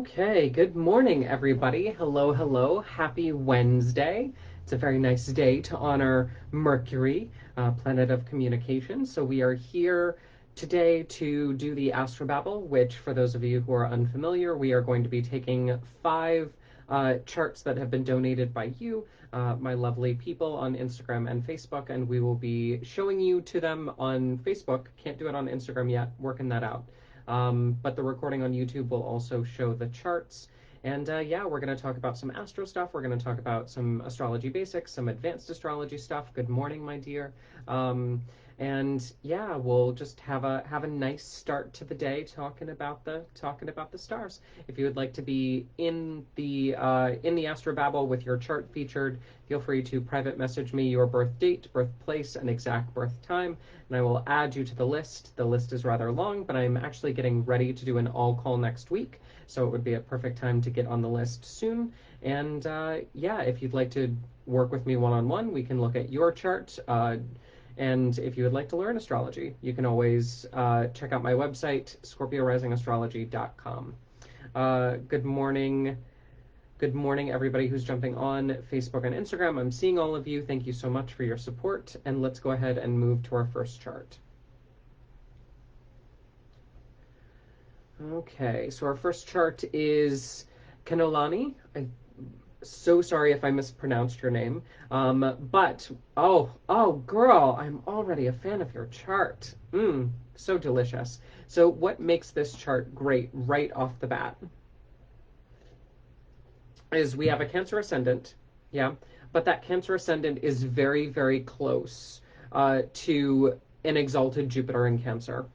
Okay, good morning, everybody. Hello, hello. Happy Wednesday. It's a very nice day to honor Mercury, planet of communication. So we are here today to do the Astro-Babble, which, for those of you who are unfamiliar, we are going to be taking five charts that have been donated by you, my lovely people on Instagram and Facebook, and we will be showing you to them on Facebook. Can't do it on Instagram yet, working that out. But the recording on YouTube will also show the charts. And yeah, we're going to talk about some astro stuff. We're going to talk about some astrology basics, some advanced astrology stuff. Good morning, my dear. And yeah, we'll just have a nice start to the day talking about the stars. If you would like to be in the Astro-Babble with your chart featured, feel free to private message me your birth date, birthplace, and exact birth time, and I will add you to the list. The list is rather long, but I'm actually getting ready to do an all call next week, so it would be a perfect time to get on the list soon. And yeah, if you'd like to work with me one-on-one, we can look at your chart. And if you would like to learn astrology, you can always check out my website, scorpiorisingastrology.com. Good morning. Good morning, everybody who's jumping on Facebook and Instagram. I'm seeing all of you. Thank you so much for your support. And let's go ahead and move to our first chart. Okay, so our first chart is Kanolani. I'm so sorry if I mispronounced your name. But, oh, girl, I'm already a fan of your chart. So delicious. So what makes this chart great right off the bat is we have a Cancer ascendant, yeah, but that Cancer ascendant is very, very close to an exalted Jupiter in Cancer.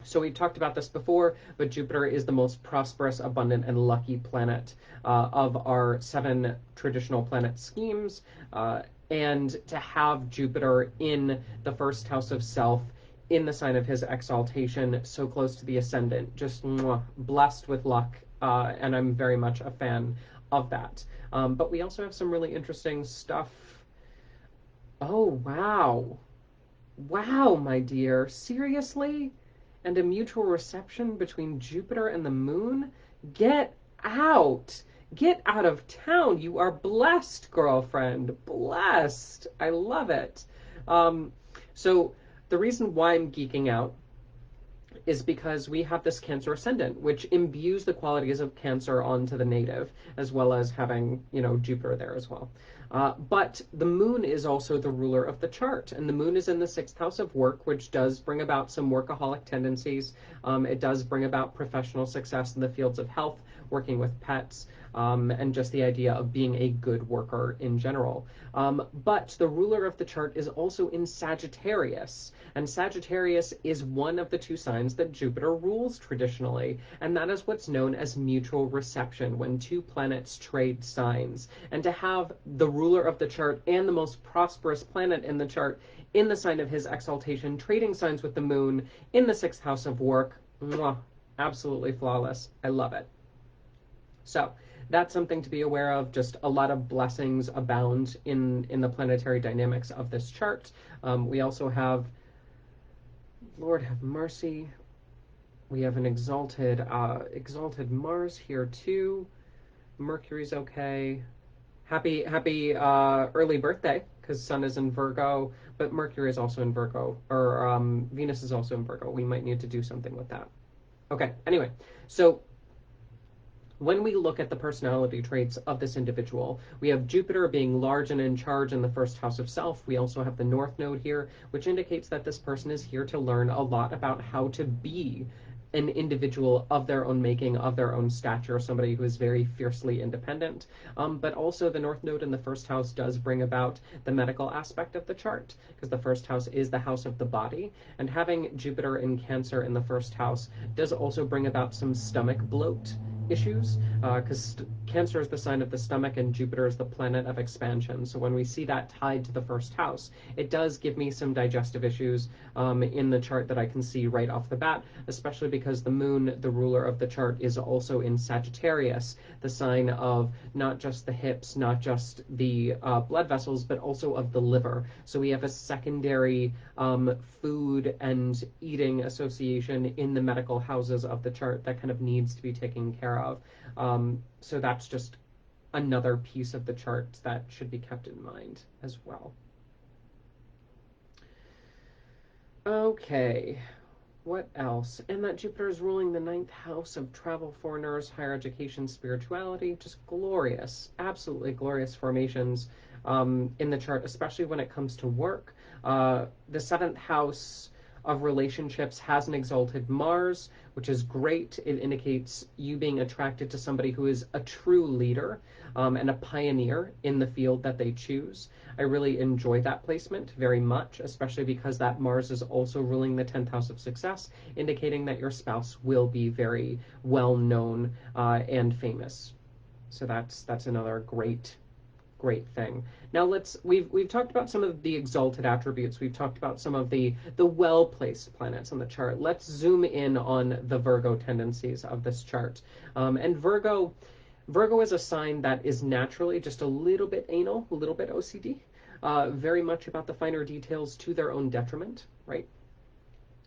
So we've talked about this before, but Jupiter is the most prosperous, abundant, and lucky planet of our 7 traditional planet schemes. And to have Jupiter in the first house of self, in the sign of his exaltation, so close to the ascendant, just blessed with luck. And I'm very much a fan of that. But we also have some really interesting stuff. Oh, wow. Wow, my dear. Seriously? And a mutual reception between Jupiter and the moon? Get out. Get out of town. You are blessed, girlfriend. Blessed. I love it. So the reason why I'm geeking out is because we have this Cancer ascendant, which imbues the qualities of Cancer onto the native, as well as having, Jupiter there as well. But the moon is also the ruler of the chart, and the moon is in the 6th house of work, which does bring about some workaholic tendencies. It does bring about professional success in the fields of health, working with pets, and just the idea of being a good worker in general. But the ruler of the chart is also in Sagittarius, and Sagittarius is one of the 2 signs that Jupiter rules traditionally, and that is what's known as mutual reception, when 2 planets trade signs. And to have the ruler of the chart and the most prosperous planet in the chart in the sign of his exaltation trading signs with the moon in the 6th house of work, absolutely flawless. I love it. So that's something to be aware of. Just a lot of blessings abound in the planetary dynamics of this chart. We also have, Lord have mercy, we have an exalted Mars here too. Mercury's okay. Happy early birthday, because Sun is in Virgo, but Mercury is also in Virgo, or Venus is also in Virgo. We might need to do something with that. Okay, anyway, so when we look at the personality traits of this individual, we have Jupiter being large and in charge in the 1st house of self. We also have the North Node here, which indicates that this person is here to learn a lot about how to be an individual of their own making, of their own stature, somebody who is very fiercely independent. But also the North Node in the 1st house does bring about the medical aspect of the chart, because the 1st house is the house of the body, and having Jupiter in Cancer in the 1st house does also bring about some stomach bloat issues, because Cancer is the sign of the stomach and Jupiter is the planet of expansion. So when we see that tied to the 1st house, it does give me some digestive issues in the chart that I can see right off the bat, especially because the moon, the ruler of the chart, is also in Sagittarius, the sign of not just the hips, not just the blood vessels, but also of the liver. So we have a secondary food and eating association in the medical houses of the chart that kind of needs to be taken care care of. So that's just another piece of the chart that should be kept in mind as well. Okay, what else? And that Jupiter is ruling the ninth house of travel, foreigners, higher education, spirituality. Just glorious, absolutely glorious formations in the chart, especially when it comes to work. The seventh house of relationships has an exalted Mars, which is great. It indicates you being attracted to somebody who is a true leader and a pioneer in the field that they choose. I really enjoy that placement very much, especially because that Mars is also ruling the 10th house of success, indicating that your spouse will be very well known and famous. So that's another great thing. Now we've talked about some of the exalted attributes. We've talked about some of the well-placed planets on the chart. Let's zoom in on the Virgo tendencies of this chart. And Virgo is a sign that is naturally just a little bit anal, a little bit OCD, very much about the finer details to their own detriment, right?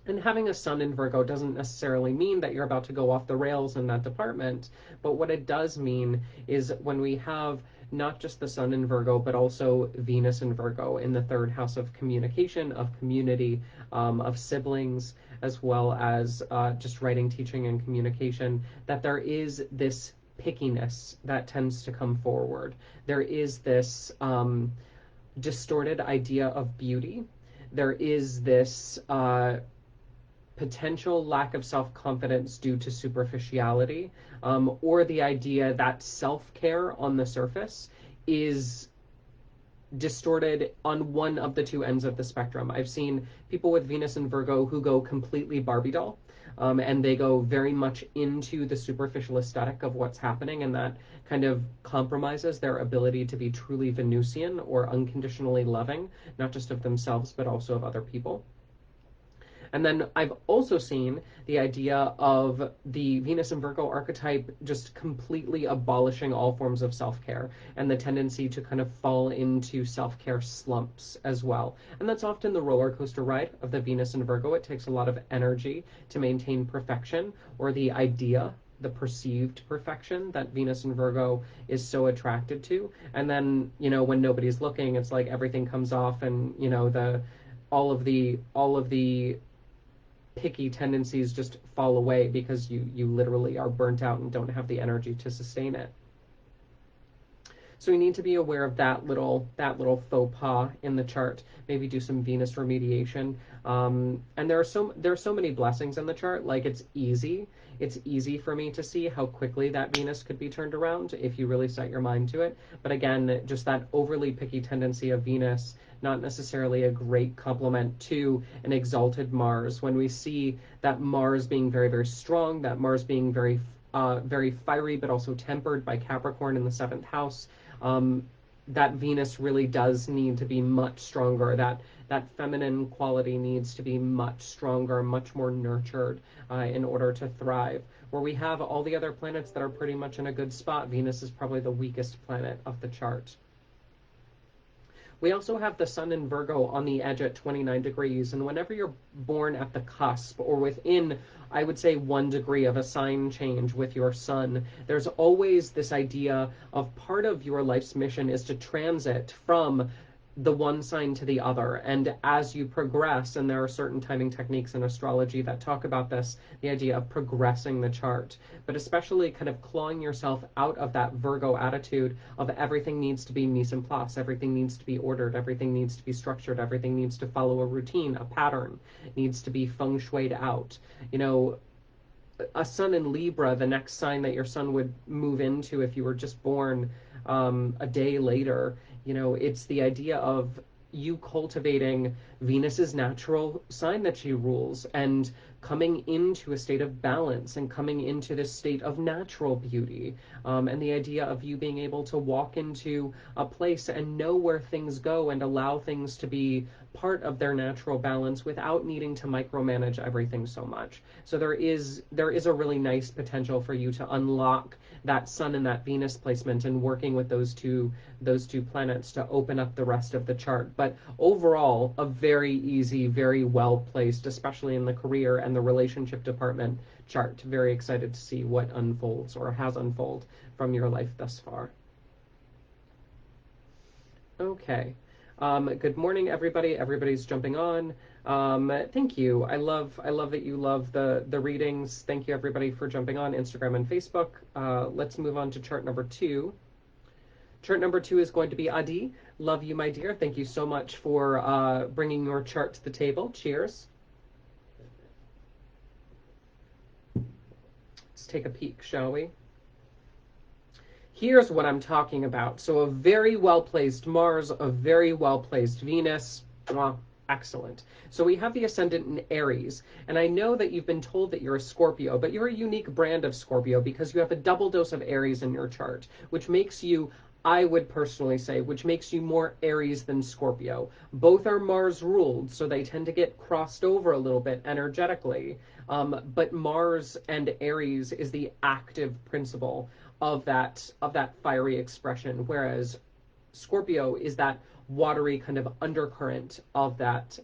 And having a sun in Virgo doesn't necessarily mean that you're about to go off the rails in that department, but what it does mean is when we have not just the sun in Virgo, but also Venus in Virgo in the third house of communication, of community, of siblings, as well as just writing, teaching, and communication, that there is this pickiness that tends to come forward. There is this distorted idea of beauty. There is this potential lack of self-confidence due to superficiality, or the idea that self-care on the surface is distorted on one of the two ends of the spectrum. I've seen people with Venus and Virgo who go completely Barbie doll, and they go very much into the superficial aesthetic of what's happening, and that kind of compromises their ability to be truly Venusian or unconditionally loving, not just of themselves, but also of other people. And then I've also seen the idea of the Venus and Virgo archetype just completely abolishing all forms of self-care and the tendency to kind of fall into self-care slumps as well. And that's often the roller coaster ride of the Venus and Virgo. It takes a lot of energy to maintain perfection, or the idea, the perceived perfection that Venus and Virgo is so attracted to. And then, when nobody's looking, it's like everything comes off, and all of the picky tendencies just fall away because you literally are burnt out and don't have the energy to sustain it. So we need to be aware of that little faux pas in the chart. Maybe do some Venus remediation. And there are so many blessings in the chart. Like it's easy for me to see how quickly that Venus could be turned around if you really set your mind to it. But again, just that overly picky tendency of Venus, not necessarily a great complement to an exalted Mars. When we see that Mars being very, very strong, that Mars being very fiery, but also tempered by Capricorn in the 7th house, that Venus really does need to be much stronger. That feminine quality needs to be much stronger, much more nurtured in order to thrive. Where we have all the other planets that are pretty much in a good spot, Venus is probably the weakest planet of the chart. We also have the sun in Virgo on the edge at 29 degrees, and whenever you're born at the cusp or within, I would say, 1 degree of a sign change with your sun, there's always this idea of part of your life's mission is to transit from the one sign to the other. And as you progress, and there are certain timing techniques in astrology that talk about this, the idea of progressing the chart, but especially kind of clawing yourself out of that Virgo attitude of everything needs to be mise en place, everything needs to be ordered, everything needs to be structured, everything needs to follow a routine, a pattern, needs to be feng shuied out. A sun in Libra, the next sign that your sun would move into if you were just born a day later, it's the idea of you cultivating Venus's natural sign that she rules and coming into a state of balance and coming into this state of natural beauty, and the idea of you being able to walk into a place and know where things go and allow things to be part of their natural balance without needing to micromanage everything so much. So there is a really nice potential for you to unlock that Sun and that Venus placement and working with those two planets to open up the rest of the chart. But overall, a very easy, very well placed, especially in the career and the relationship department chart. Very excited to see what unfolds or has unfolded from your life thus far. Okay. Good morning, everybody. Everybody's jumping on. Thank you. I love that you love the readings. Thank you, everybody, for jumping on Instagram and Facebook. Let's move on to chart number 2. Chart number 2 is going to be Adi. Love you, my dear. Thank you so much for bringing your chart to the table. Cheers. Let's take a peek, shall we? Here's what I'm talking about. So a very well-placed Mars, a very well-placed Venus. Well, excellent. So we have the ascendant in Aries, and I know that you've been told that you're a Scorpio, but you're a unique brand of Scorpio because you have a double dose of Aries in your chart, which makes you, I would personally say, which makes you more Aries than Scorpio. Both are Mars ruled, so they tend to get crossed over a little bit energetically. But Mars and Aries is the active principle of that fiery expression, whereas Scorpio is that watery kind of undercurrent of that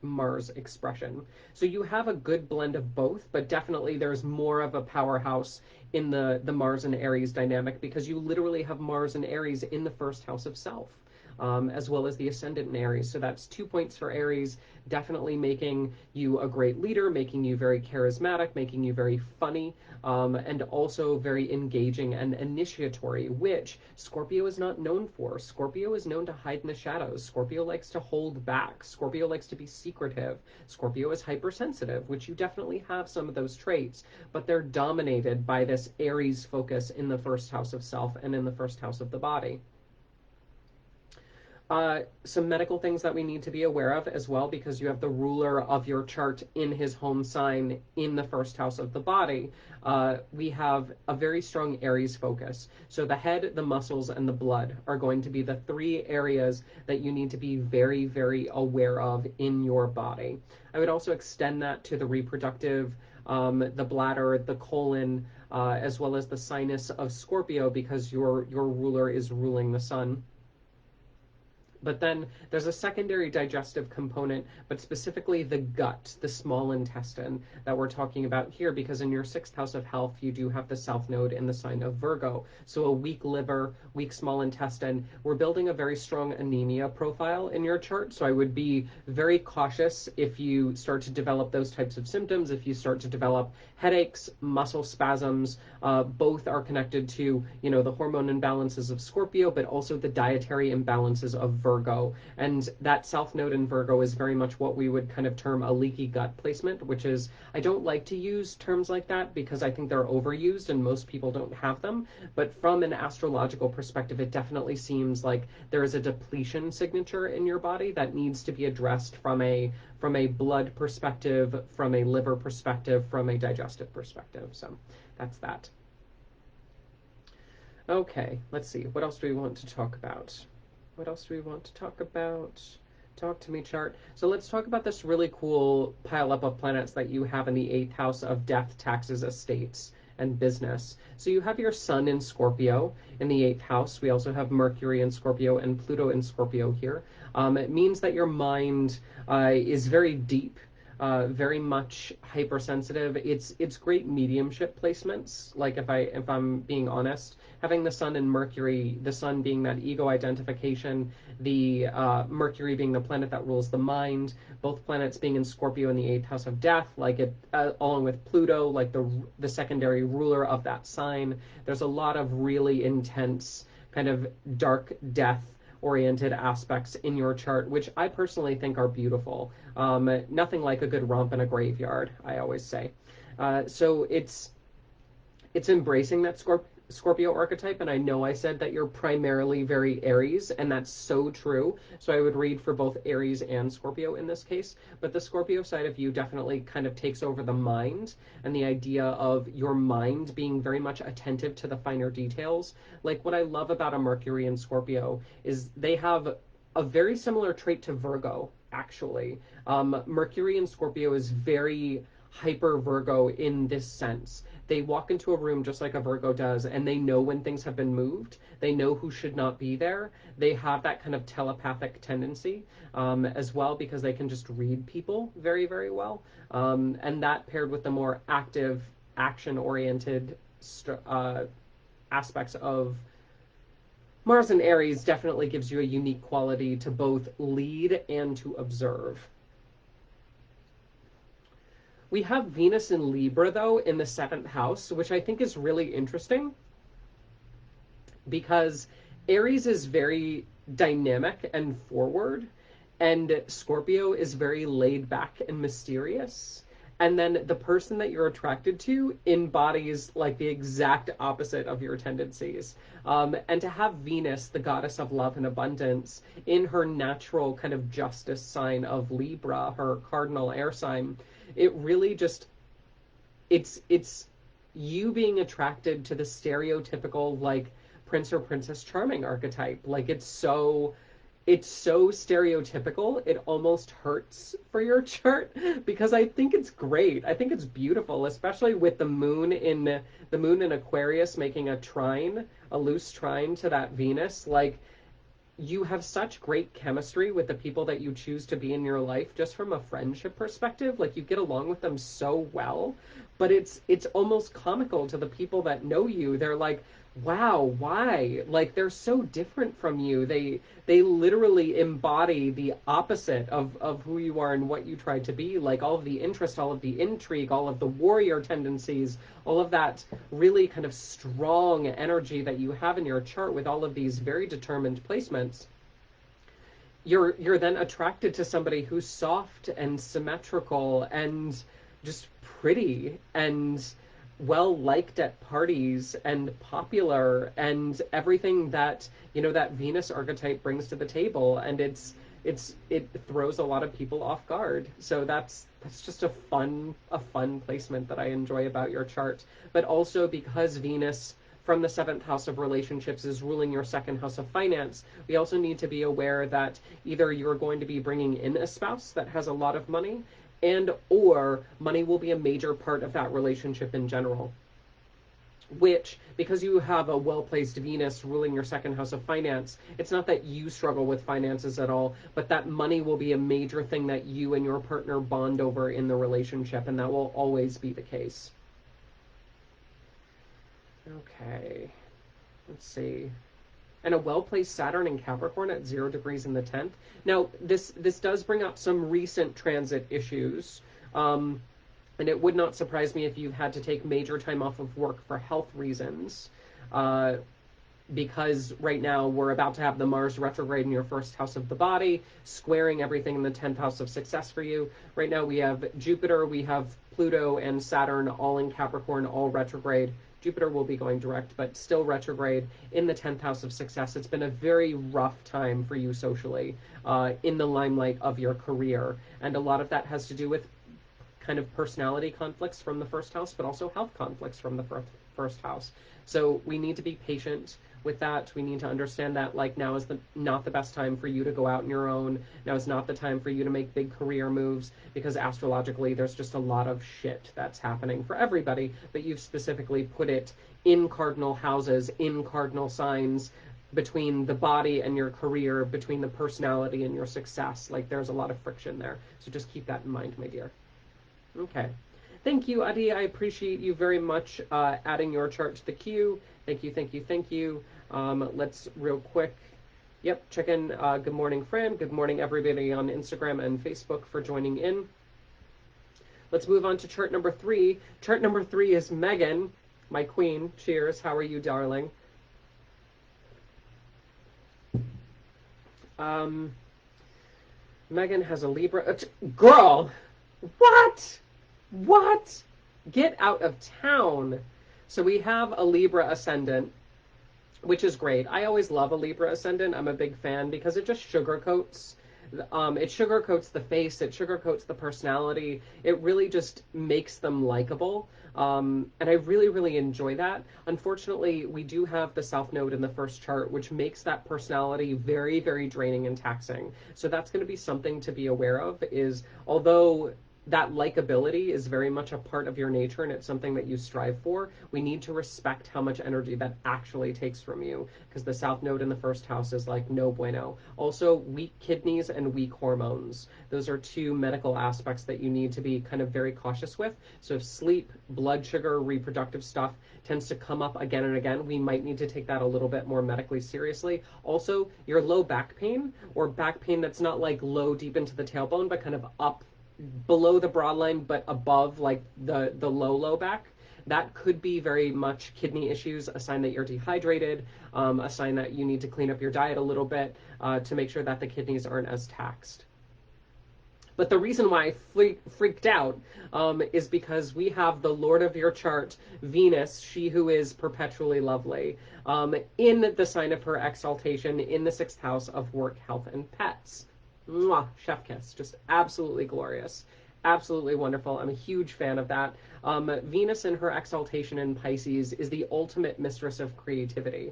Mars expression. So you have a good blend of both, but definitely there's more of a powerhouse in the Mars and Aries dynamic because you literally have Mars and Aries in the first house of self. As well as the ascendant in Aries. So that's 2 points for Aries, definitely making you a great leader, making you very charismatic, making you very funny, and also very engaging and initiatory, which Scorpio is not known for. Scorpio is known to hide in the shadows. Scorpio likes to hold back. Scorpio likes to be secretive. Scorpio is hypersensitive, which you definitely have some of those traits, but they're dominated by this Aries focus in the first house of self and in the first house of the body. Some medical things that we need to be aware of as well, because you have the ruler of your chart in his home sign in the first house of the body. We have a very strong Aries focus. So the head, the muscles, and the blood are going to be the 3 areas that you need to be very, very aware of in your body. I would also extend that to the reproductive, the bladder, the colon, as well as the sinus of Scorpio, because your ruler is ruling the sun. But then there's a secondary digestive component, but specifically the gut, the small intestine that we're talking about here, because in your 6th house of health, you do have the south node in the sign of Virgo. So a weak liver, weak small intestine. We're building a very strong anemia profile in your chart. So I would be very cautious if you start to develop those types of symptoms, if you start to develop headaches, muscle spasms. Both are connected to, the hormone imbalances of Scorpio, but also the dietary imbalances of Virgo. And that south node in Virgo is very much what we would kind of term a leaky gut placement, which is, I don't like to use terms like that because I think they're overused and most people don't have them. But from an astrological perspective, it definitely seems like there is a depletion signature in your body that needs to be addressed from a blood perspective, from a liver perspective, from a digestive perspective. So that's that. Okay, let's see. What else do we want to talk about? What else do we want to talk about? Talk to me, chart. So let's talk about this really cool pile up of planets that you have in the 8th house of death, taxes, estates, and business. So you have your sun in Scorpio in the 8th house. We also have Mercury in Scorpio and Pluto in Scorpio here. It means that your mind is very deep, very much hypersensitive. It's great mediumship placements. Like if I'm being honest, having the sun and Mercury, the sun being that ego identification, the Mercury being the planet that rules the mind, both planets being in Scorpio in the 8th house of death, like it, along with Pluto, like the secondary ruler of that sign. There's a lot of really intense kind of dark death oriented aspects in your chart, which I personally think are beautiful. Nothing like a good romp in a graveyard, I always say. So it's embracing that Scorpio archetype, and I know I said that you're primarily very Aries, and that's so true. So I would read for both Aries and Scorpio in this case, but the Scorpio side of you definitely kind of takes over the mind and the idea of your mind being very much attentive to the finer details. Like what I love about a Mercury in Scorpio is they have a very similar trait to Virgo, actually. Mercury in Scorpio is very hyper Virgo in this sense they walk into a room just like a Virgo does, and they know when things have been moved. They know who should not be there. They have that kind of telepathic tendency as well, because they can just read people very, very well. And that paired with the more active, action-oriented aspects of Mars and Aries definitely gives you a unique quality to both lead and to observe. We have Venus in Libra, though, in the 7th house, which I think is really interesting because Aries is very dynamic and forward, and Scorpio is very laid back and mysterious. And then the person that you're attracted to embodies like the exact opposite of your tendencies. And to have Venus, the goddess of love and abundance, in her natural kind of justice sign of Libra, her cardinal air sign, it really just, it's you being attracted to the stereotypical like Prince or Princess Charming archetype. Like it's so stereotypical, it almost hurts for your chart because I think it's great. I think it's beautiful, especially with the moon in Aquarius making a loose trine to that Venus. Like, you have such great chemistry with the people that you choose to be in your life, just from a friendship perspective. Like, you get along with them so well, but it's almost comical to the people that know you. They're like, wow, why? Like, they're so different from you. They literally embody the opposite of who you are and what you try to be. Like, all of the interest, all of the intrigue, all of the warrior tendencies, all of that really kind of strong energy that you have in your chart with all of these very determined placements. You're then attracted to somebody who's soft and symmetrical and just pretty and well liked at parties and popular and everything that, you know, that Venus archetype brings to the table. And it throws a lot of people off guard. So that's just a fun placement that I enjoy about your chart. But also, because Venus from the 7th house of relationships is ruling your 2nd house of finance, we also need to be aware that either you're going to be bringing in a spouse that has a lot of money, and or money will be a major part of that relationship in general. Which, because you have a well-placed Venus ruling your 2nd house of finance, it's not that you struggle with finances at all, but that money will be a major thing that you and your partner bond over in the relationship, and that will always be the case. Okay, let's see. And a well-placed Saturn in Capricorn at 0 degrees in the 10th. Now, this does bring up some recent transit issues. And it would not surprise me if you had to take major time off of work for health reasons. Because right now we're about to have the Mars retrograde in your 1st house of the body, squaring everything in the 10th house of success for you. Right now we have Jupiter, we have Pluto and Saturn all in Capricorn, all retrograde. Jupiter will be going direct, but still retrograde in the 10th house of success. It's been a very rough time for you socially, in the limelight of your career. And a lot of that has to do with kind of personality conflicts from the 1st house, but also health conflicts from the 1st house. So we need to be patient with that. We need to understand that, like, now is not the best time for you to go out on your own. Now is not the time for you to make big career moves, because astrologically there's just a lot of shit that's happening for everybody, but you've specifically put it in cardinal houses, in cardinal signs, between the body and your career, between the personality and your success. Like, there's a lot of friction there. So just keep that in mind, my dear. Okay. Thank you, Adi. I appreciate you very much adding your chart to the queue. Thank you, thank you, thank you. Let's real quick. Yep, check in. Good morning, Fran. Good morning, everybody on Instagram and Facebook for joining in. Let's move on to chart number 3. Chart number 3 is Megan, my queen. Cheers. How are you, darling? Megan has a Libra. Girl! What? What? Get out of town. So we have a Libra ascendant, which is great. I always love a Libra ascendant. I'm a big fan because it just sugarcoats. It sugarcoats the face. It sugarcoats the personality. It really just makes them likable. And I really, really enjoy that. Unfortunately, we do have the South Node in the 1st chart, which makes that personality very, very draining and taxing. So that's going to be something to be aware of, is although that likability is very much a part of your nature and it's something that you strive for. We need to respect how much energy that actually takes from you, because the south node in the first house is like no bueno. Also, weak kidneys and weak hormones. Those are two medical aspects that you need to be kind of very cautious with. So if sleep, blood sugar, reproductive stuff tends to come up again and again, we might need to take that a little bit more medically seriously. Also, your low back pain, or back pain that's not like low deep into the tailbone, but kind of up below the broad line but above like the low back, that could be very much kidney issues, a sign that you're dehydrated, a sign that you need to clean up your diet a little bit to make sure that the kidneys aren't as taxed. But the reason why I freaked out is because we have the Lord of your chart, Venus, she who is perpetually lovely, in the sign of her exaltation in the 6th house of work, health, and pets. Mwah, chef kiss, just absolutely glorious, absolutely wonderful. I'm a huge fan of that. Venus in her exaltation in Pisces is the ultimate mistress of creativity.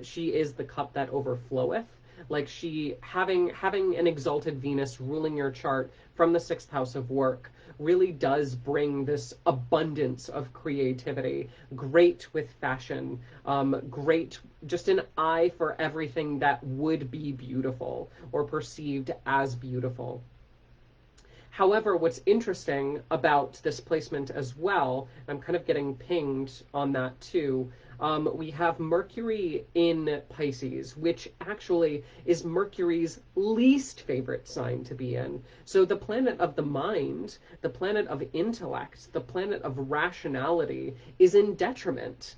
She is the cup that overfloweth. Like she having an exalted Venus ruling your chart from the 6th house of work really does bring this abundance of creativity, great with fashion, great, just an eye for everything that would be beautiful or perceived as beautiful. However, what's interesting about this placement as well, I'm kind of getting pinged on that too, we have Mercury in Pisces, which actually is Mercury's least favorite sign to be in. So the planet of the mind, the planet of intellect, the planet of rationality is in detriment,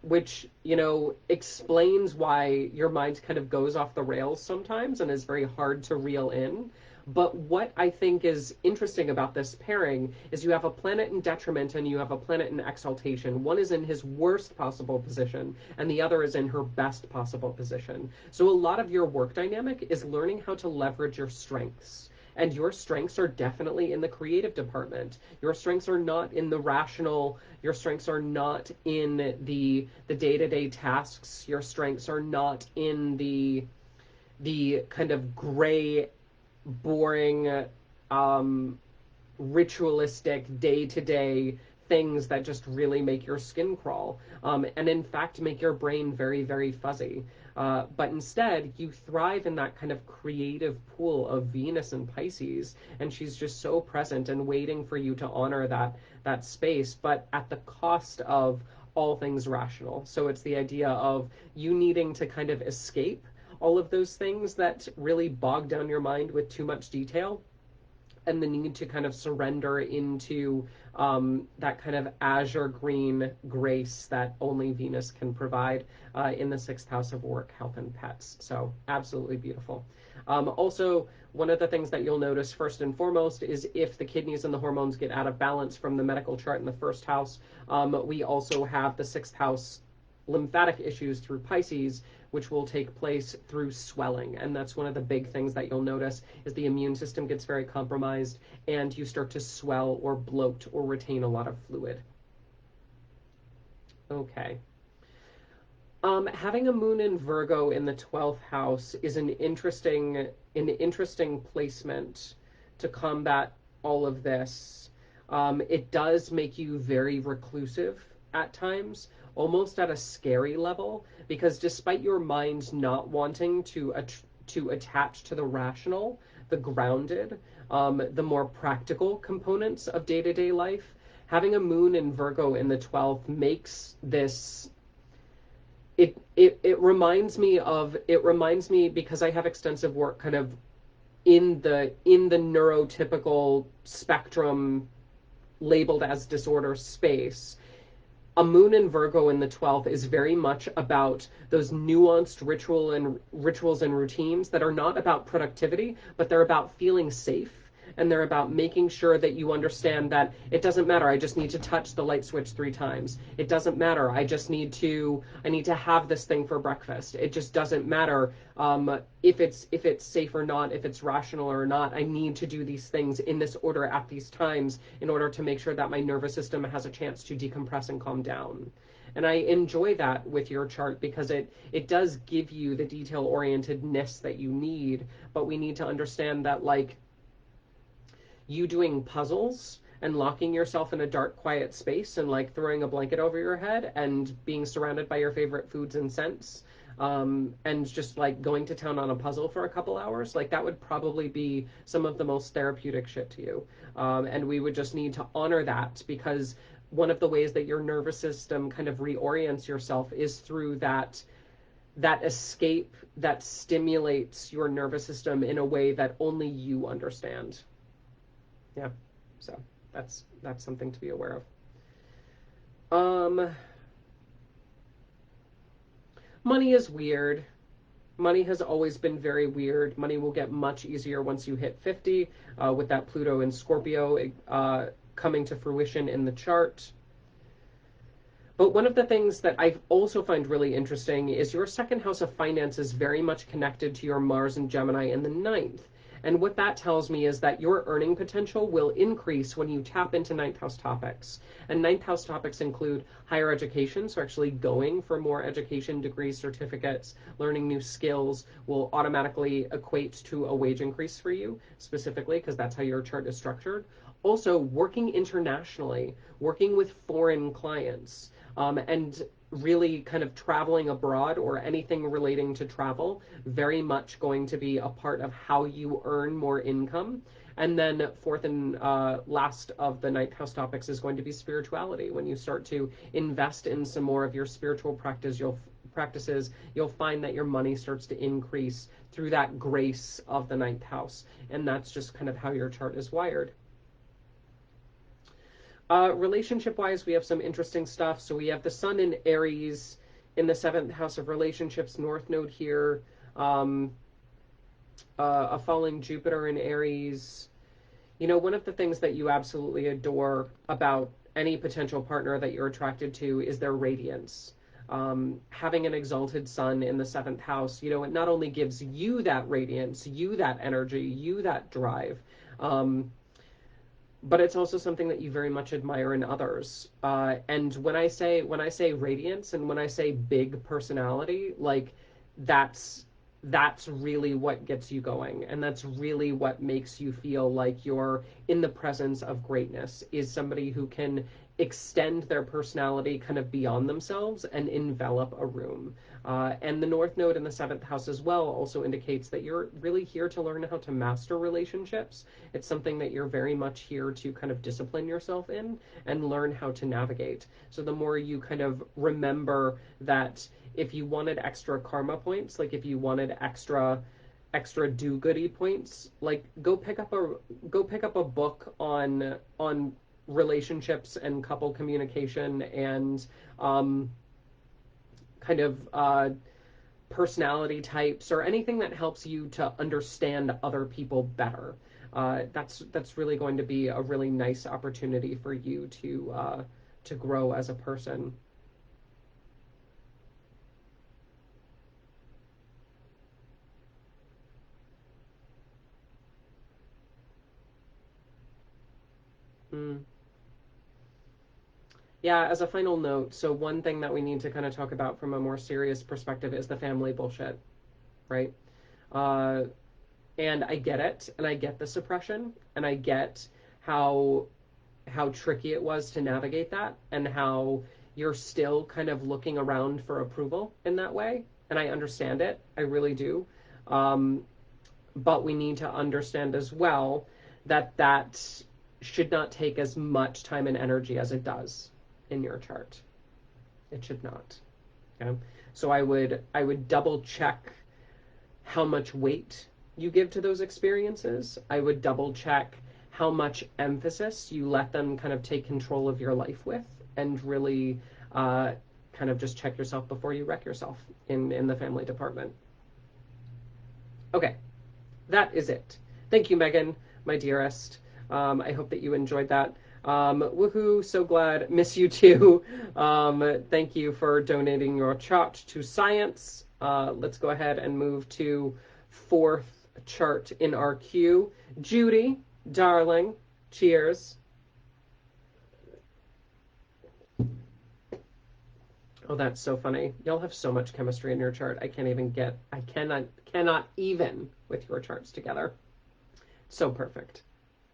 which, you know, explains why your mind kind of goes off the rails sometimes and is very hard to reel in. But what I think is interesting about this pairing is you have a planet in detriment and you have a planet in exaltation. One is in his worst possible position and the other is in her best possible position. So a lot of your work dynamic is learning how to leverage your strengths. And your strengths are definitely in the creative department. Your strengths are not in the rational. Your strengths are not in the day-to-day tasks. Your strengths are not in the kind of gray, boring, ritualistic, day-to-day things that just really make your skin crawl, and in fact make your brain very, very fuzzy. But instead, you thrive in that kind of creative pool of Venus and Pisces, and she's just so present and waiting for you to honor that space, but at the cost of all things rational. So it's the idea of you needing to kind of escape all of those things that really bog down your mind with too much detail, and the need to kind of surrender into that kind of azure green grace that only Venus can provide in the 6th house of work, health, and pets. So absolutely beautiful. Also, one of the things that you'll notice first and foremost is if the kidneys and the hormones get out of balance from the medical chart in the 1st house, we also have the 6th house lymphatic issues through Pisces, which will take place through swelling. And that's one of the big things that you'll notice is the immune system gets very compromised and you start to swell or bloat or retain a lot of fluid. Okay. Having a moon in Virgo in the 12th house is an interesting placement to combat all of this. It does make you very reclusive at times, almost at a scary level, because despite your mind not wanting to attach to the rational, the grounded, the more practical components of day-to-day life, having a moon in Virgo in the 12th makes this. It reminds me because I have extensive work kind of in the neurotypical spectrum labeled as disorder space. A moon in Virgo in the 12th is very much about those nuanced rituals and routines that are not about productivity, but they're about feeling safe. And they're about making sure that you understand that it doesn't matter. I just need to touch the light switch 3 times. It doesn't matter. I need to have this thing for breakfast. It just doesn't matter if it's safe or not, if it's rational or not. I need to do these things in this order at these times in order to make sure that my nervous system has a chance to decompress and calm down. And I enjoy that with your chart because it does give you the detail-orientedness that you need, but we need to understand that, like, you doing puzzles and locking yourself in a dark, quiet space and like throwing a blanket over your head and being surrounded by your favorite foods and scents, and just like going to town on a puzzle for a couple hours, like that would probably be some of the most therapeutic shit to you. And we would just need to honor that, because one of the ways that your nervous system kind of reorients yourself is through that escape that stimulates your nervous system in a way that only you understand. Yeah. So that's something to be aware of. Money is weird. Money has always been very weird. Money will get much easier once you hit 50, with that Pluto and Scorpio coming to fruition in the chart. But one of the things that I also find really interesting is your second house of finance is very much connected to your Mars and Gemini in the ninth. And what that tells me is that your earning potential will increase when you tap into ninth house topics. And ninth house topics include higher education, so actually going for more education, degrees, certificates, learning new skills will automatically equate to a wage increase for you, specifically because that's how your chart is structured. Also, working internationally, working with foreign clients, and really kind of traveling abroad or anything relating to travel, very much going to be a part of how you earn more income. And then fourth and last of the ninth house topics is going to be spirituality. When you start to invest in some more of your spiritual practices, you'll find that your money starts to increase through that grace of the ninth house. And that's just kind of how your chart is wired. Relationship-wise, we have some interesting stuff. So we have the sun in Aries in the seventh house of relationships, north node here, a falling Jupiter in Aries. You know, one of the things that you absolutely adore about any potential partner that you're attracted to is their radiance. Having an exalted sun in the seventh house, you know, it not only gives you that radiance, you that energy, you that drive, but it's also something that you very much admire in others. And when I say radiance and when I say big personality, like that's really what gets you going, and that's really what makes you feel like you're in the presence of greatness, is somebody who can extend their personality kind of beyond themselves and envelop a room. And the north node in the seventh house as well also indicates that you're really here to learn how to master relationships. It's something that you're very much here to kind of discipline yourself in and learn how to navigate. So the more you kind of remember that if you wanted extra karma points, like if you wanted extra do-goody points, like go pick up a book on relationships and couple communication and kind of personality types, or anything that helps you to understand other people better. That's really going to be a really nice opportunity for you to grow as a person. Mm. Yeah, as a final note, so one thing that we need to kind of talk about from a more serious perspective is the family bullshit, right? Uh, and I get it, and I get the suppression, and I get how tricky it was to navigate that, and how you're still kind of looking around for approval in that way. And I understand it, I really do. Um, but we need to understand as well that that should not take as much time and energy as it does in your chart. It should not. Okay? So I would double check how much weight you give to those experiences. I would double check how much emphasis you let them kind of take control of your life with, and really kind of just check yourself before you wreck yourself in the family department. Okay, that is it. Thank you, Megan, my dearest. I hope that you enjoyed that. Woohoo, so glad. Miss you too. Thank you for donating your chart to science. Let's go ahead and move to fourth chart in our queue. Judy, darling, cheers. Oh, that's so funny. Y'all have so much chemistry in your chart. I cannot even with your charts together. So perfect.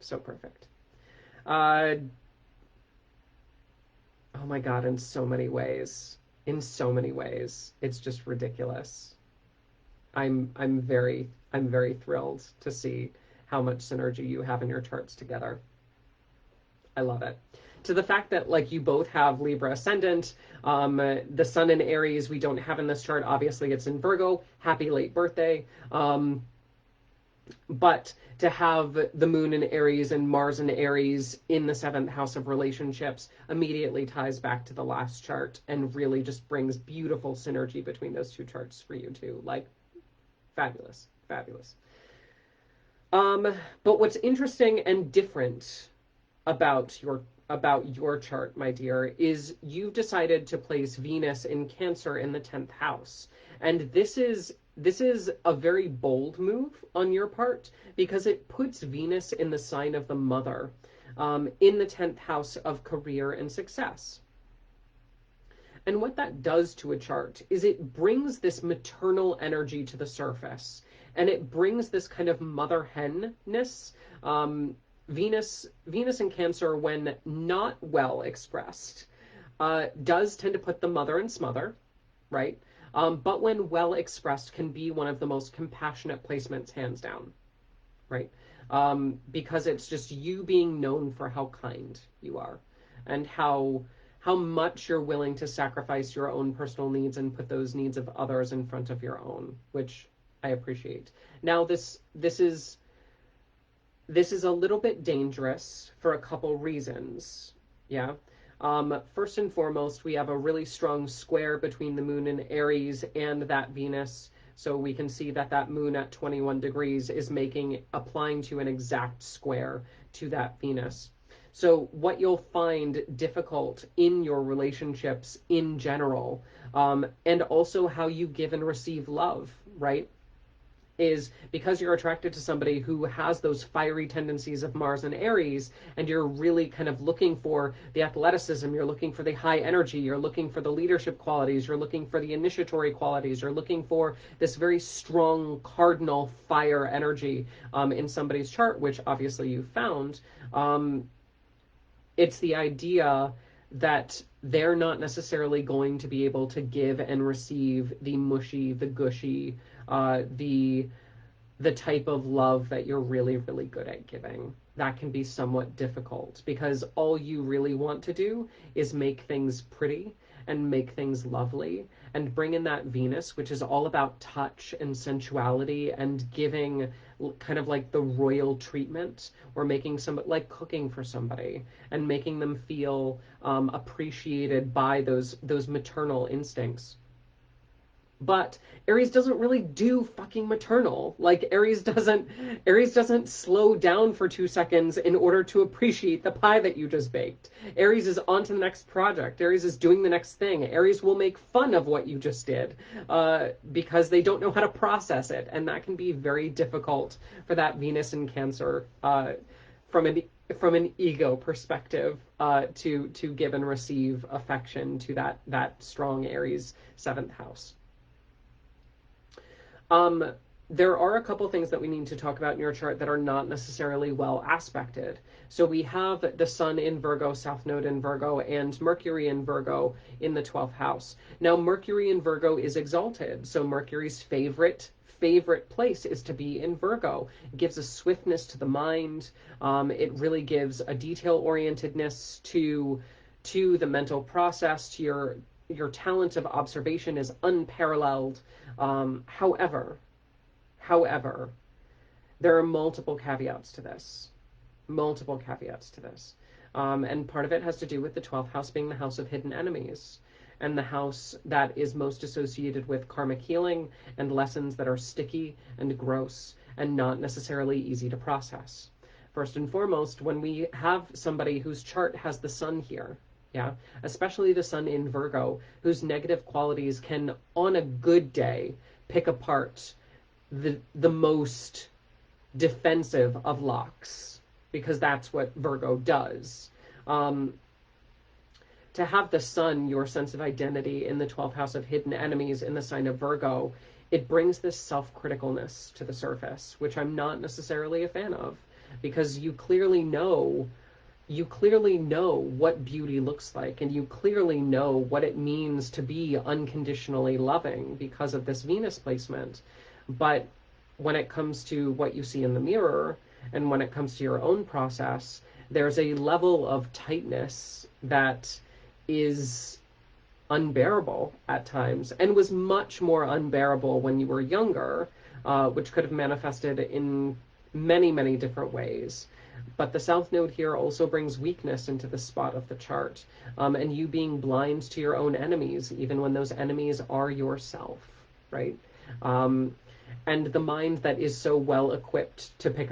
So perfect. Uh, oh my God, in so many ways. In so many ways. It's just ridiculous. I'm very thrilled to see how much synergy you have in your charts together. I love it. To the fact that like you both have Libra ascendant, the sun in Aries we don't have in this chart. Obviously, it's in Virgo. Happy late birthday. But to have the moon in Aries and Mars in Aries in the seventh house of relationships immediately ties back to the last chart and really just brings beautiful synergy between those two charts for you too. Like fabulous, fabulous. But what's interesting and different about your chart, my dear, is you've decided to place Venus in Cancer in the 10th house. And this is a very bold move on your part because it puts Venus in the sign of the mother, in the 10th house of career and success. And what that does to a chart is it brings this maternal energy to the surface, and it brings this kind of mother henness. Venus in Cancer, when not well expressed, does tend to put the mother in smother, right? But when well expressed, can be one of the most compassionate placements, hands down, right? Because it's just you being known for how kind you are and how much you're willing to sacrifice your own personal needs and put those needs of others in front of your own, which I appreciate. Now this is a little bit dangerous for a couple reasons. Yeah. First and foremost, we have a really strong square between the moon in Aries and that Venus. So we can see that that moon at 21 degrees is applying to an exact square to that Venus. So what you'll find difficult in your relationships in general, and also how you give and receive love, right? Is because you're attracted to somebody who has those fiery tendencies of Mars and Aries, and you're really kind of looking for the athleticism, you're looking for the high energy, you're looking for the leadership qualities, you're looking for the initiatory qualities, you're looking for this very strong cardinal fire energy, in somebody's chart, which obviously you found. It's the idea that they're not necessarily going to be able to give and receive the mushy, the gushy, the type of love that you're really, really good at giving. That can be somewhat difficult because all you really want to do is make things pretty and make things lovely and bring in that Venus, which is all about touch and sensuality and giving kind of like the royal treatment, or making some like cooking for somebody and making them feel appreciated by those maternal instincts. But Aries doesn't really do fucking maternal. Like Aries doesn't slow down for 2 seconds in order to appreciate the pie that you just baked. Aries is on to the next project. Aries is doing the next thing. Aries will make fun of what you just did, because they don't know how to process it, and that can be very difficult for that Venus in Cancer, from an ego perspective, to give and receive affection to that strong Aries seventh house. Um, there are a couple things that we need to talk about in your chart that are not necessarily well aspected. So we have the Sun in Virgo, South Node in Virgo, and Mercury in Virgo in the 12th house. Now, Mercury in Virgo is exalted, so Mercury's favorite place is to be in Virgo. It gives a swiftness to the mind. It really gives a detail orientedness to the mental process, to your talent of observation is unparalleled. However, there are multiple caveats to this. Multiple caveats to this. And part of it has to do with the 12th house being the house of hidden enemies, and the house that is most associated with karmic healing and lessons that are sticky and gross and not necessarily easy to process. First and foremost, when we have somebody whose chart has the sun here, yeah, especially the sun in Virgo, whose negative qualities can, on a good day, pick apart the most defensive of locks, because that's what Virgo does. To have the sun, your sense of identity, in the 12th house of hidden enemies in the sign of Virgo, it brings this self-criticalness to the surface, which I'm not necessarily a fan of. because you clearly know what beauty looks like, and you clearly know what it means to be unconditionally loving because of this Venus placement. But when it comes to what you see in the mirror, and when it comes to your own process, there's a level of tightness that is unbearable at times, and was much more unbearable when you were younger, which could have manifested in many, many different ways. But the South Node here also brings weakness into the spot of the chart, and you being blind to your own enemies, even when those enemies are yourself, right? Um, and the mind that is so well equipped to pick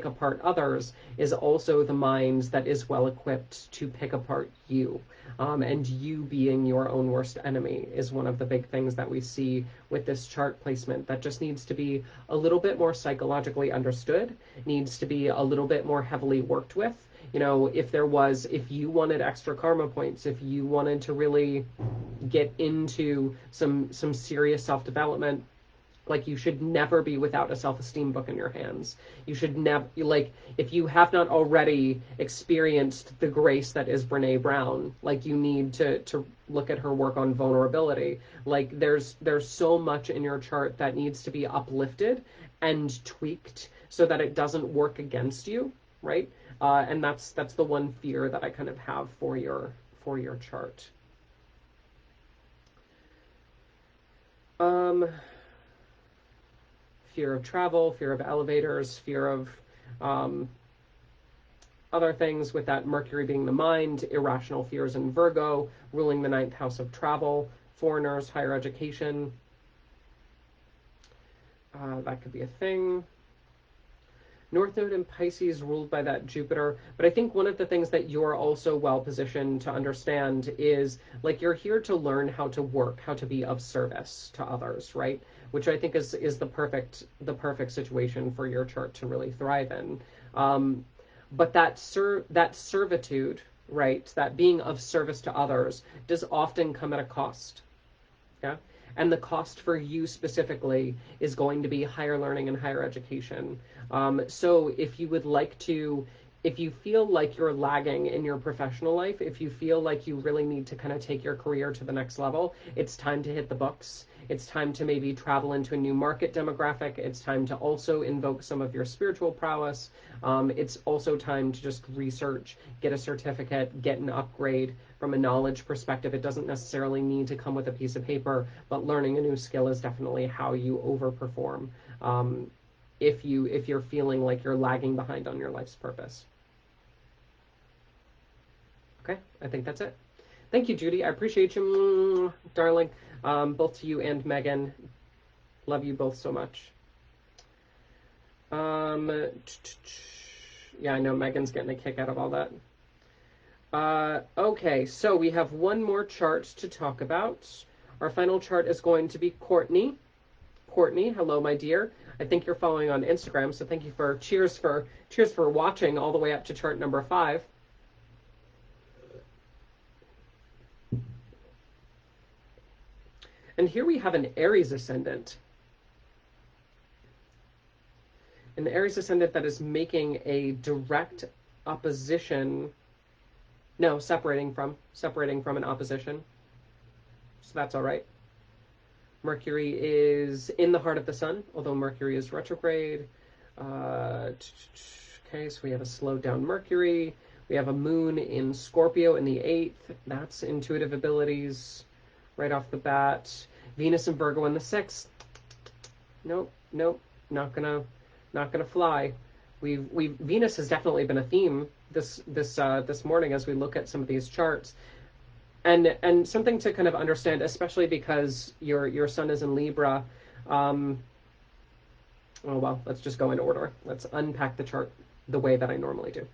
apart others is also the mind that is well equipped to pick apart you. And you being your own worst enemy is one of the big things that we see with this chart placement that just needs to be a little bit more psychologically understood, needs to be a little bit more heavily worked with. You know, if you wanted extra karma points, if you wanted to really get into some serious self-development, like, you should never be without a self-esteem book in your hands. You should never, like, if you have not already experienced the grace that is Brene Brown, like, you need to look at her work on vulnerability. Like, there's so much in your chart that needs to be uplifted and tweaked so that it doesn't work against you, right? And that's the one fear that I kind of have for your chart. Fear of travel, fear of elevators, fear of other things, with that Mercury being the mind, irrational fears in Virgo, ruling the ninth house of travel, foreigners, higher education. That could be a thing. North Node in Pisces ruled by that Jupiter. But I think one of the things that you're also well positioned to understand is, like, you're here to learn how to work, how to be of service to others, right? Which I think is the perfect situation for your chart to really thrive in. But that servitude, right, that being of service to others, does often come at a cost. Yeah. And the cost for you specifically is going to be higher learning and higher education. So if you feel like you're lagging in your professional life, if you feel like you really need to kind of take your career to the next level, it's time to hit the books. It's time to maybe travel into a new market demographic. It's time to also invoke some of your spiritual prowess. It's also time to just research, get a certificate, get an upgrade from a knowledge perspective. It doesn't necessarily need to come with a piece of paper, but learning a new skill is definitely how you overperform. If you're feeling like you're lagging behind on your life's purpose. Okay, I think that's it. Thank you, Judy. I appreciate you, darling. Both to you and Megan. Love you both so much. Yeah, I know Megan's getting a kick out of all that. Okay, so we have one more chart to talk about. Our final chart is going to be Courtney. Courtney, hello, my dear. I think you're following on Instagram, so thank you for cheers for watching all the way up to chart number 5. And here we have an Aries ascendant. An Aries ascendant that is making a direct opposition. No, separating from an opposition. So that's all right. Mercury is in the heart of the sun, although Mercury is retrograde. Okay, so we have a slowed down Mercury. We have a moon in Scorpio in the 8th. That's intuitive abilities right off the bat. Venus and Virgo in the 6th. Nope, not gonna fly. Venus has definitely been a theme this morning as we look at some of these charts. And something to kind of understand, especially because your sun is in Libra. Oh well, let's just go in order. Let's unpack the chart the way that I normally do.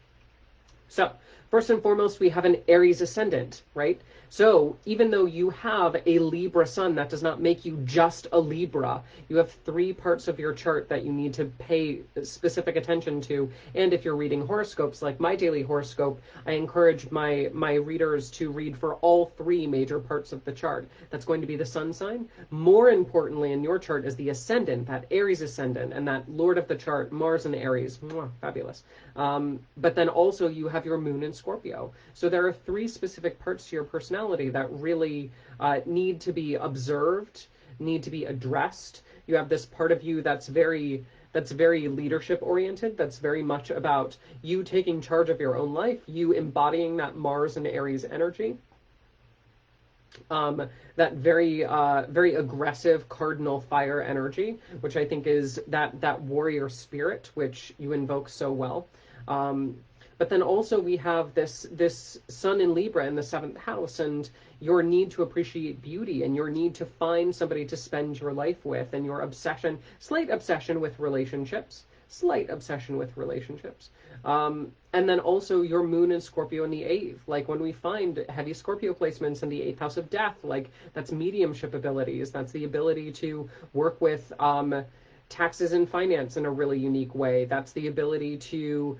So First and foremost, we have an Aries ascendant, right? So even though you have a Libra sun, that does not make you just a Libra. You have three parts of your chart that you need to pay specific attention to. And if you're reading horoscopes, like my daily horoscope, I encourage my readers to read for all three major parts of the chart. That's going to be the sun sign. More importantly, in your chart is the ascendant, that Aries ascendant, and that lord of the chart, Mars and Aries. Mwah, fabulous. But then also you have your moon in Scorpio. So there are three specific parts to your personality that really need to be observed, need to be addressed. You have this part of you that's very leadership oriented, that's very much about you taking charge of your own life, you embodying that Mars and Aries energy. That very aggressive cardinal fire energy, which I think is that warrior spirit, which you invoke so well. But then also we have this sun in Libra in the seventh house, and your need to appreciate beauty, and your need to find somebody to spend your life with, and your slight obsession with relationships. And then also your moon in Scorpio in the eighth. Like when we find heavy Scorpio placements in the eighth house of death, like that's mediumship abilities. That's the ability to work with taxes and finance in a really unique way. That's the ability to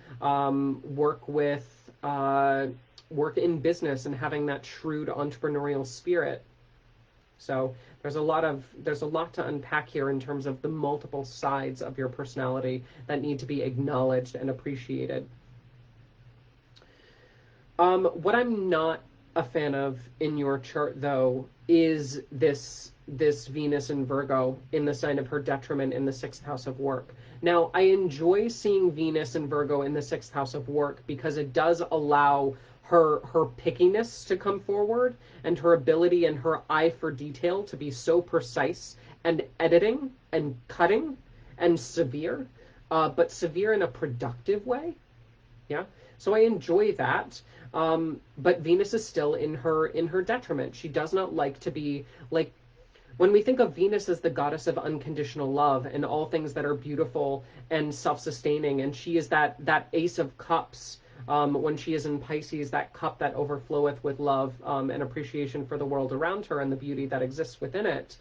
work in business and having that shrewd entrepreneurial spirit. So there's a lot to unpack here in terms of the multiple sides of your personality that need to be acknowledged and appreciated. What I'm not a fan of in your chart, though, is this Venus in Virgo in the sign of her detriment in the sixth house of work. Now, I enjoy seeing Venus in Virgo in the sixth house of work because it does allow her pickiness to come forward, and her ability and her eye for detail to be so precise and editing and cutting and severe, but severe in a productive way. Yeah. So I enjoy that. But Venus is still in her detriment. She does not like to be like, when we think of Venus as the goddess of unconditional love and all things that are beautiful and self-sustaining, and she is that ace of cups, when she is in Pisces, that cup that overfloweth with love and appreciation for the world around her and the beauty that exists within it.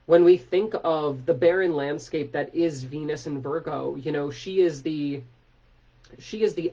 When we think of the barren landscape that is Venus in Virgo, she is the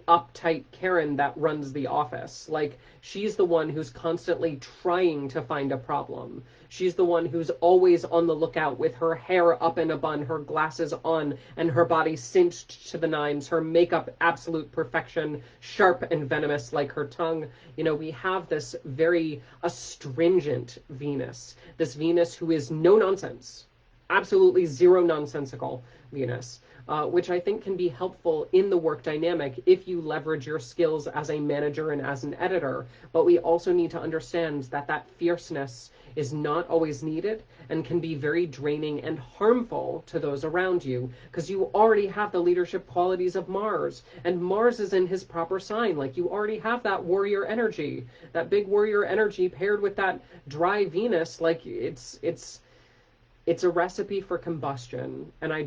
uptight Karen that runs the office. Like, she's the one who's constantly trying to find a problem. She's the one who's always on the lookout with her hair up in a bun, her glasses on, and her body cinched to the nines, her makeup absolute perfection, sharp and venomous like her tongue. We have this very astringent Venus, this Venus who is no nonsense, absolutely zero nonsensical Venus. Which I think can be helpful in the work dynamic if you leverage your skills as a manager and as an editor. But we also need to understand that fierceness is not always needed and can be very draining and harmful to those around you, because you already have the leadership qualities of Mars, and Mars is in his proper sign. Like, you already have that warrior energy, that big warrior energy paired with that dry Venus. Like, it's a recipe for combustion, and I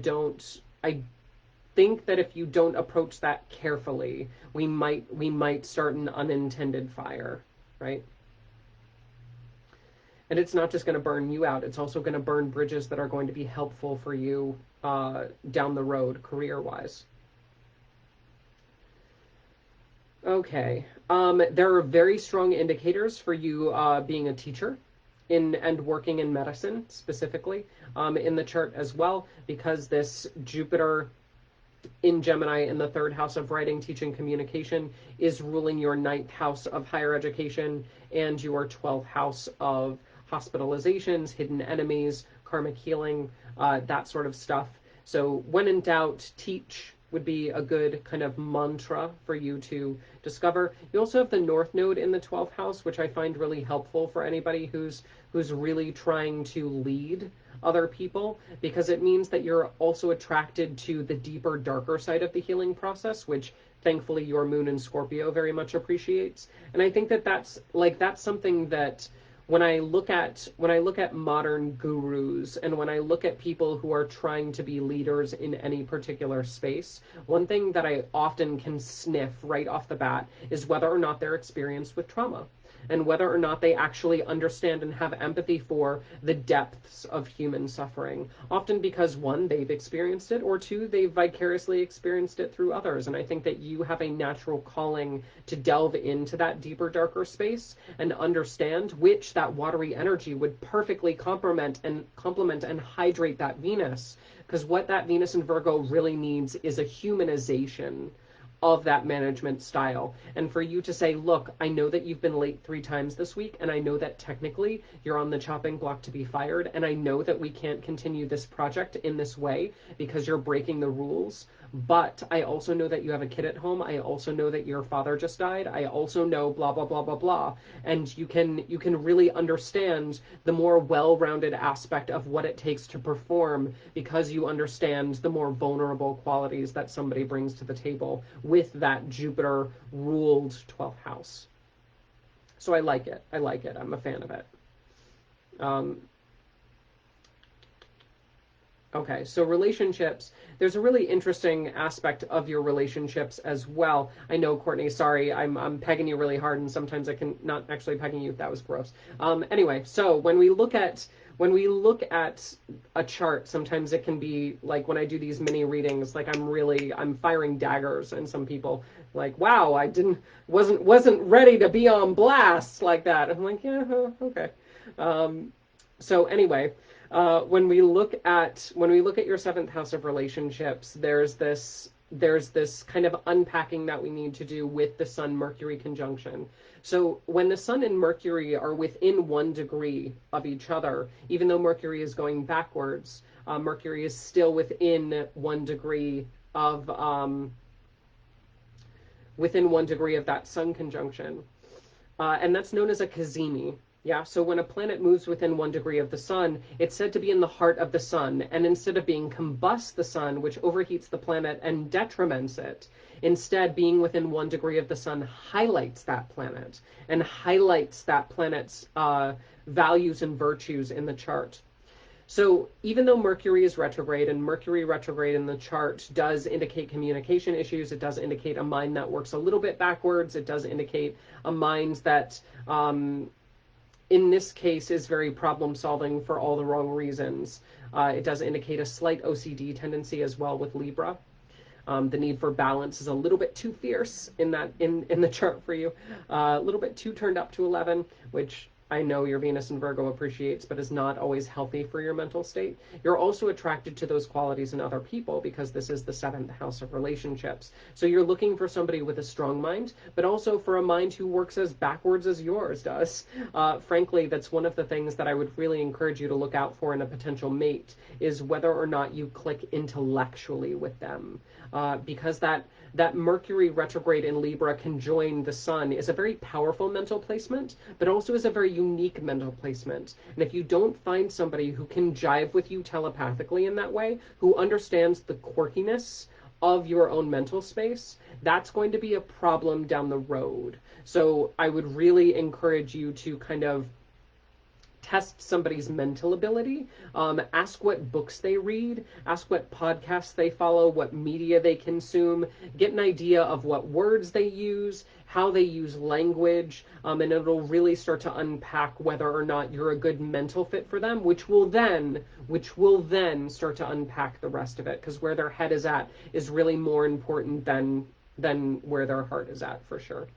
think that if you don't approach that carefully, we might start an unintended fire, right? And it's not just going to burn you out, it's also going to burn bridges that are going to be helpful for you down the road, career-wise. Okay. There are very strong indicators for you being a teacher and working in medicine specifically in the chart as well, because this Jupiter in Gemini in the third house of writing, teaching, communication is ruling your ninth house of higher education and your 12th house of hospitalizations, hidden enemies, karmic healing, that sort of stuff. So when in doubt, teach would be a good kind of mantra for you to discover. You also have the North Node in the 12th house, which I find really helpful for anybody who's really trying to lead other people, because it means that you're also attracted to the deeper, darker side of the healing process, which thankfully your moon in Scorpio very much appreciates. And I think that's something that when I look at modern gurus, and when I look at people who are trying to be leaders in any particular space, one thing that I often can sniff right off the bat is whether or not they're experienced with trauma, and whether or not they actually understand and have empathy for the depths of human suffering. Often because, one, they've experienced it, or two, they've vicariously experienced it through others. And I think that you have a natural calling to delve into that deeper, darker space and understand which that watery energy would perfectly complement and hydrate that Venus. Because what that Venus in Virgo really needs is a humanization of that management style. And for you to say, look, I know that you've been late 3 times this week, and I know that technically you're on the chopping block to be fired, and I know that we can't continue this project in this way because you're breaking the rules. But I also know that you have a kid at home. I also know that your father just died. I also know blah, blah, blah, blah, blah. And you can really understand the more well-rounded aspect of what it takes to perform, because you understand the more vulnerable qualities that somebody brings to the table with that Jupiter-ruled 12th house. So I like it. I'm a fan of it. Okay, so relationships. There's a really interesting aspect of your relationships as well. I know, Courtney, sorry, I'm pegging you really hard, and sometimes I can not actually pegging you. That was gross. Anyway, so when we look at a chart, sometimes it can be like, when I do these mini readings, like I'm firing daggers, and some people like, wow, I wasn't ready to be on blast like that. I'm like, yeah, okay. So anyway, when we look at your 7th house of relationships, there's this kind of unpacking that we need to do with the Sun Mercury conjunction. So when the Sun and Mercury are within 1 degree of each other, even though Mercury is going backwards, Mercury is still within 1 degree of that Sun conjunction, and that's known as a cazimi. Yeah, so when a planet moves within 1 degree of the Sun, it's said to be in the heart of the Sun, and instead of being combust the Sun, which overheats the planet and detriments it, instead being within 1 degree of the Sun highlights that planet, and highlights that planet's values and virtues in the chart. So even though Mercury is retrograde, and Mercury retrograde in the chart does indicate communication issues, it does indicate a mind that works a little bit backwards, it does indicate a mind that in this case is very problem solving for all the wrong reasons. It does indicate a slight OCD tendency as well with Libra. The need for balance is a little bit too fierce in the chart for you. A little bit too turned up to 11, which I know your Venus in Virgo appreciates, but is not always healthy for your mental state. You're also attracted to those qualities in other people because this is the 7th house of relationships. So you're looking for somebody with a strong mind, but also for a mind who works as backwards as yours does. Frankly, that's one of the things that I would really encourage you to look out for in a potential mate, is whether or not you click intellectually with them. Because that Mercury retrograde in Libra conjoined the Sun is a very powerful mental placement, but also is a very unique mental placement. And if you don't find somebody who can jive with you telepathically in that way, who understands the quirkiness of your own mental space, that's going to be a problem down the road. So I would really encourage you to kind of test somebody's mental ability. Ask what books they read, ask what podcasts they follow, what media they consume, get an idea of what words they use, how they use language, and it'll really start to unpack whether or not you're a good mental fit for them, which will then start to unpack the rest of it, because where their head is at is really more important than where their heart is at, for sure.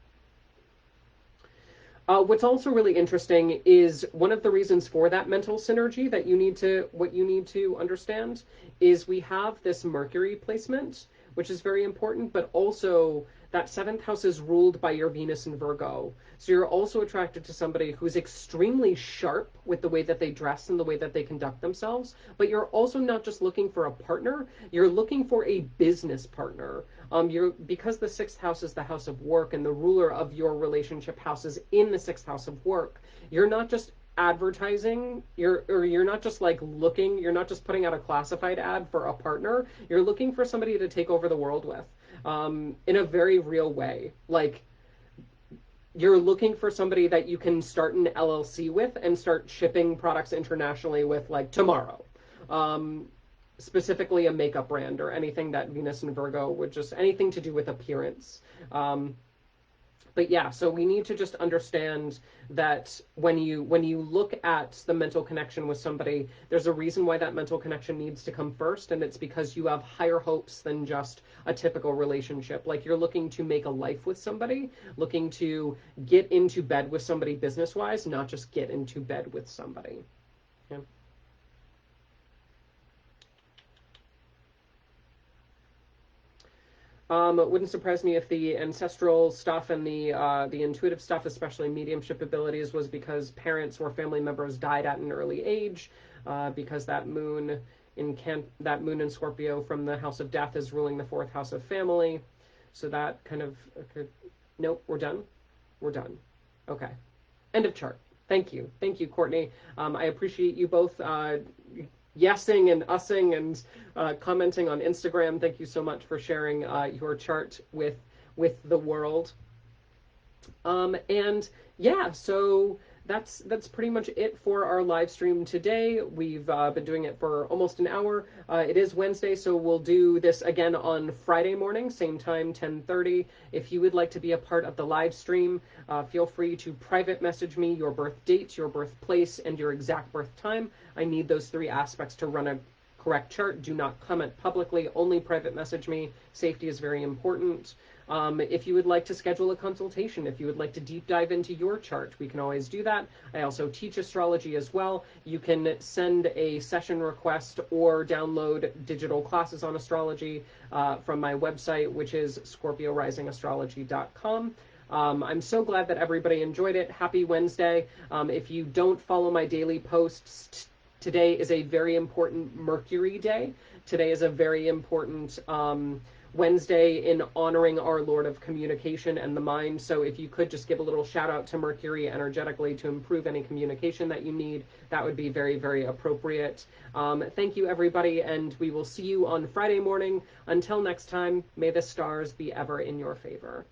What's also really interesting is one of the reasons for that mental synergy that you need to understand is we have this Mercury placement, which is very important, but also that 7th house is ruled by your Venus in Virgo. So you're also attracted to somebody who's extremely sharp with the way that they dress and the way that they conduct themselves, but you're also not just looking for a partner, you're looking for a business partner. Because the 6th house is the house of work, and the ruler of your relationship house is in the 6th house of work, you're not just advertising, you're not just like looking, you're not just putting out a classified ad for a partner, you're looking for somebody to take over the world with, in a very real way. Like, you're looking for somebody that you can start an LLC with and start shipping products internationally with like tomorrow. Um, Specifically a makeup brand or anything that Venus and Virgo would just anything to do with appearance. Um, but yeah, so we need to just understand that when you look at the mental connection with somebody, there's a reason why that mental connection needs to come first, and it's because you have higher hopes than just a typical relationship. Like you're looking to make a life with somebody, looking to get into bed with somebody business wise, not just get into bed with somebody. Yeah. It wouldn't surprise me if the ancestral stuff and the intuitive stuff, especially mediumship abilities, was because parents or family members died at an early age, because that moon in Scorpio from the house of death is ruling the fourth house of family. So that kind of okay. Nope, we're done. We're done. Okay. End of chart. Thank you, Courtney. I appreciate you both yesing and ussing and commenting on Instagram. Thank you so much for sharing your chart with the world. And yeah, so that's pretty much it for our live stream today. We've been doing it for almost an hour. It is Wednesday, so we'll do this again on Friday morning, same time, 10:30. If you would like to be a part of the live stream, feel free to private message me your birth date, your birthplace, and your exact birth time. I need those three aspects to run a correct chart. Do not comment publicly, only private message me. Safety is very important. If you would like to schedule a consultation, if you would like to deep dive into your chart, we can always do that. I also teach astrology as well. You can send a session request or download digital classes on astrology from my website, which is scorpiorisingastrology.com. I'm so glad that everybody enjoyed it. Happy Wednesday. If you don't follow my daily posts, today is a very important Mercury day. Today is a very important Wednesday in honoring our Lord of Communication and the mind. So if you could just give a little shout out to Mercury energetically to improve any communication that you need, that would be very, very appropriate. Thank you, everybody, and we will see you on Friday morning. Until next time, may the stars be ever in your favor.